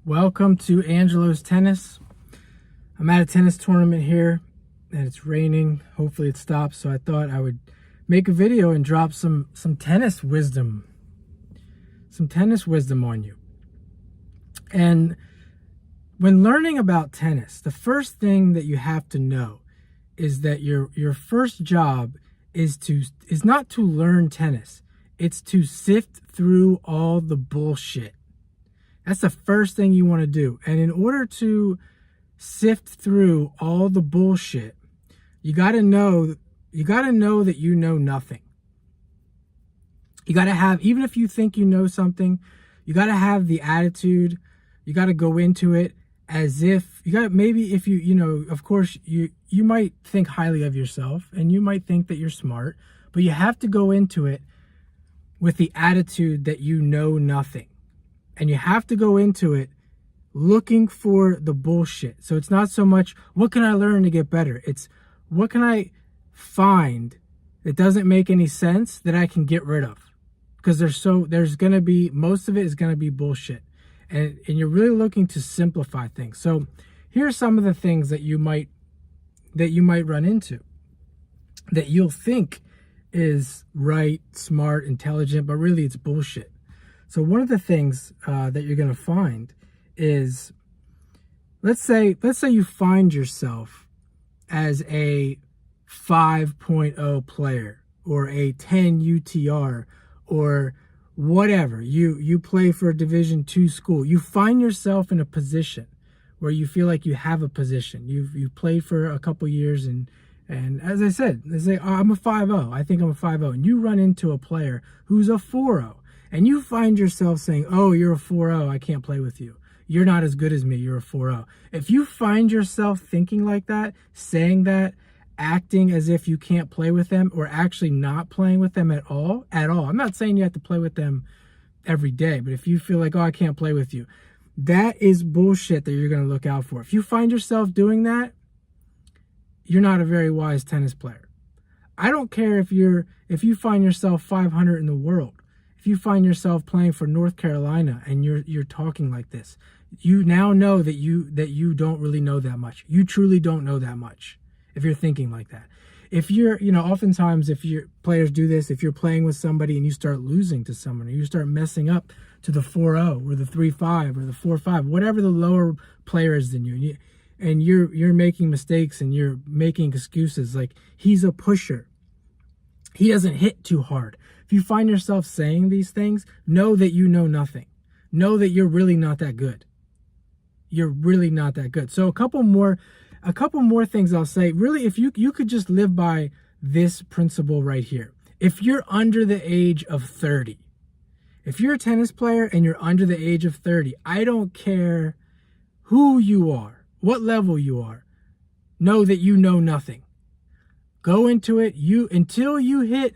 Welcome to Angelo's Tennis. I'm at a tennis tournament here and it's raining. Hopefully it stops. So I thought I would make a video and drop some tennis wisdom. Some tennis wisdom on you. And when learning about tennis, the first thing that you have to know is that your first job is not to learn tennis. It's to sift through all the bullshit. That's the first thing you want to do. And in order to sift through all the bullshit, you got to know that you know nothing. You got to have, even if you think you know something, you got to have the attitude. You got to go into it as if you got to, maybe if of course you might think highly of yourself and you might think that you're smart, but you have to go into it with the attitude that you know nothing. And you have to go into it looking for the bullshit. So it's not so much, what can I learn to get better? It's, what can I find that doesn't make any sense that I can get rid of? Because there's going to be, most of it is going to be bullshit. And you're really looking to simplify things. So here are some of the things that you might run into that you'll think is right, smart, intelligent, but really it's bullshit. So one of the things that you're going to find is, let's say you find yourself as a 5.0 player or a 10 UTR or whatever. You play for a Division II school. You find yourself in a position where you feel like you have a position. You've played for a couple years and as I said, they say, oh, I'm a 5.0. I think I'm a 5.0. And you run into a player who's a 4.0. And you find yourself saying, oh, you're a 4.0, I can't play with you. You're not as good as me, you're a 4.0. If you find yourself thinking like that, saying that, acting as if you can't play with them, or actually not playing with them at all, I'm not saying you have to play with them every day, but if you feel like, oh, I can't play with you, that is bullshit that you're going to look out for. If you find yourself doing that, you're not a very wise tennis player. I don't care if you find yourself 500 in the world. If you find yourself playing for North Carolina and you're talking like this, you now know that you don't really know that much. You truly don't know that much if you're thinking like that. If you're, oftentimes if your players do this, if you're playing with somebody and you start losing to someone, or you start messing up to the 4.0 or the 3.5 or the 4.5, whatever the lower player is than you, and you're making mistakes and you're making excuses like he's a pusher, he doesn't hit too hard. If you find yourself saying these things, know that you know nothing. Know that you're really not that good. You're really not that good. So a couple more things I'll say. Really, if you could just live by this principle right here. If you're under the age of 30, if you're a tennis player and you're under the age of 30, I don't care who you are, what level you are, know that you know nothing. Go into it. Until you hit,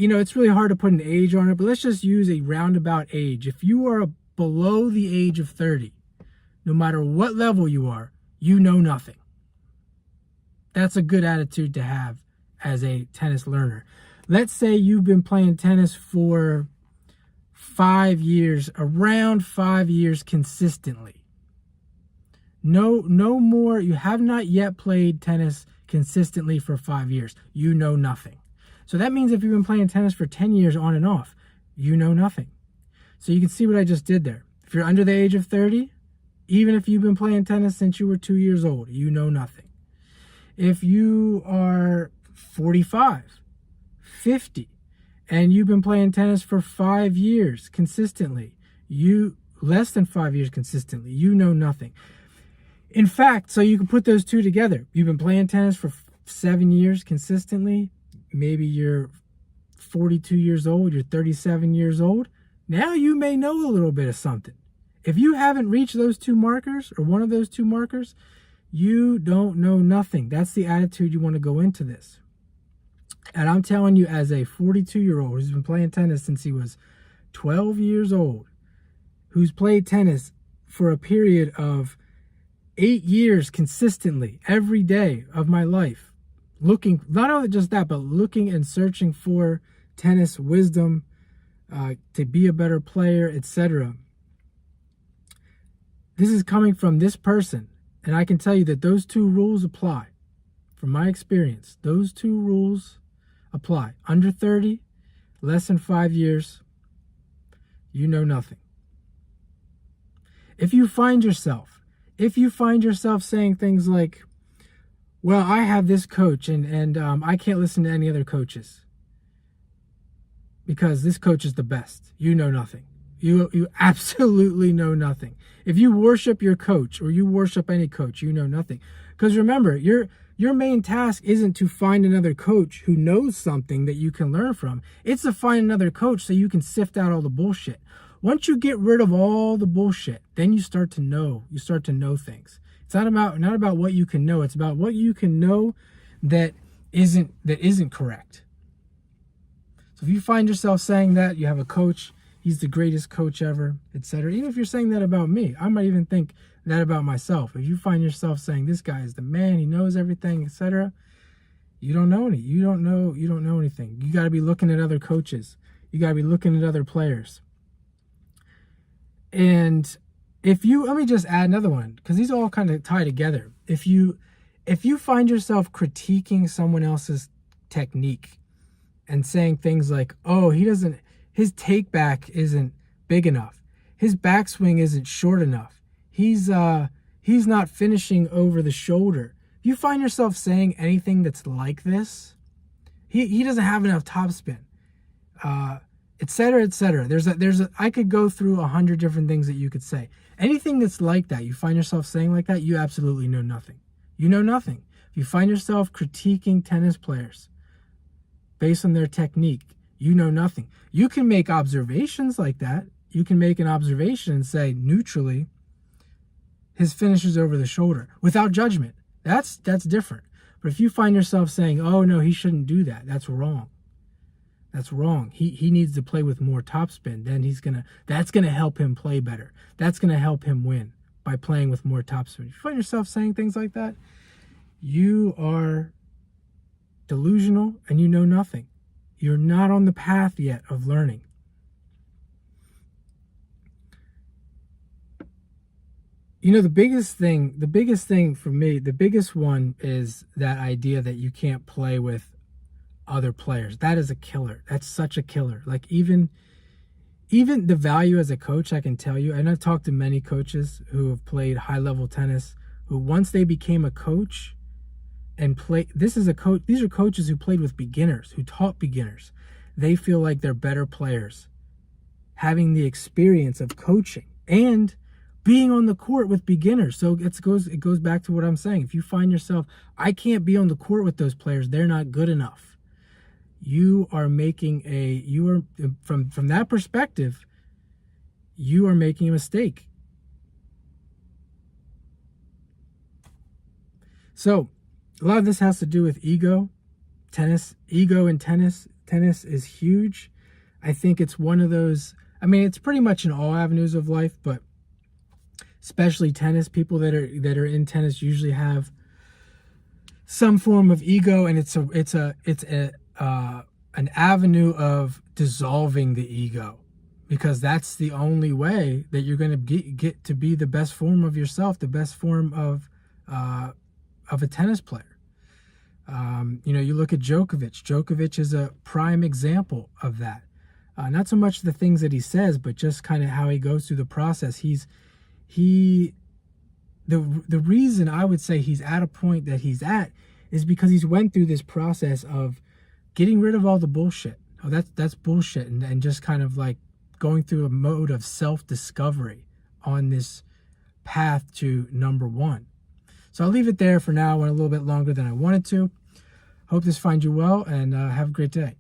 it's really hard to put an age on it, but let's just use a roundabout age. If you are below the age of 30, no matter what level you are, you know nothing. That's a good attitude to have as a tennis learner. Let's say you've been playing tennis for 5 years, around 5 years consistently. No more. You have not yet played tennis consistently for 5 years. You know nothing. So that means if you've been playing tennis for 10 years on and off, you know nothing. So you can see what I just did there. If you're under the age of 30, even if you've been playing tennis since you were 2 years old, you know nothing. If you are 45, 50, and you've been playing tennis for 5 years consistently, less than 5 years consistently, you know nothing. In fact, so you can put those two together. You've been playing tennis for 7 years consistently. Maybe you're 42 years old, you're 37 years old. Now you may know a little bit of something. If you haven't reached those two markers or one of those two markers, you don't know nothing. That's the attitude you want to go into this. And I'm telling you, as a 42-year-old who's been playing tennis since he was 12 years old, who's played tennis for a period of 8 years consistently every day of my life, looking, not only just that, but looking and searching for tennis wisdom, to be a better player, etc. This is coming from this person, and I can tell you that those two rules apply. From my experience, those two rules apply. Under 30, less than 5 years, you know nothing. If you find yourself saying things like, well, I have this coach and I can't listen to any other coaches because this coach is the best, you know nothing. You absolutely know nothing. If you worship your coach or you worship any coach, you know nothing. Because remember, your main task isn't to find another coach who knows something that you can learn from. It's to find another coach so you can sift out all the bullshit. Once you get rid of all the bullshit, then you start to know. You start to know things. It's not about what you can know. It's about what you can know that isn't correct. So if you find yourself saying that, you have a coach, he's the greatest coach ever, etc. Even if you're saying that about me, I might even think that about myself. If you find yourself saying this guy is the man, he knows everything, etc., you don't know anything. You got to be looking at other coaches. You got to be looking at other players. And let me just add another one, because these all kind of tie together. If you find yourself critiquing someone else's technique and saying things like, oh, his take back isn't big enough, his backswing isn't short enough, he's not finishing over the shoulder. If you find yourself saying anything that's like this, he doesn't have enough topspin, etc., etc. I could go through 100 different things that you could say. Anything that's like that, you find yourself saying like that, you absolutely know nothing. You know nothing. If you find yourself critiquing tennis players based on their technique, you know nothing. You can make observations like that. You can make an observation and say neutrally, his finish is over the shoulder without judgment. That's different. But if you find yourself saying, oh no, he shouldn't do that, that's wrong. That's wrong. He needs to play with more topspin. Then that's gonna help him play better. That's gonna help him win by playing with more topspin. If you find yourself saying things like that, you are delusional and you know nothing. You're not on the path yet of learning. You know, the biggest thing for me, the biggest one is that idea that you can't play with other players. That is a killer. That's such a killer. Like even the value as a coach, I can tell you, and I've talked to many coaches who have played high-level tennis, who once they became a coach and these are coaches who played with beginners, who taught beginners. They feel like they're better players having the experience of coaching and being on the court with beginners. So it goes back to what I'm saying. If you find yourself, I can't be on the court with those players, they're not good enough. You are from that perspective, you are making a mistake. So a lot of this has to do with ego. Ego in tennis is huge. I think it's one of those, it's pretty much in all avenues of life, but especially tennis, people that are in tennis usually have some form of ego, and it's an avenue of dissolving the ego, because that's the only way that you're going to get to be the best form of yourself, the best form of a tennis player. You look at Djokovic. Djokovic is a prime example of that. Not so much the things that he says, but just kind of how he goes through the process. The reason I would say he's at a point that he's at is because he's went through this process of getting rid of all the bullshit. Oh, that's bullshit, and just kind of like going through a mode of self-discovery on this path to number one. So I'll leave it there for now. I went a little bit longer than I wanted to. Hope this finds you well, and have a great day.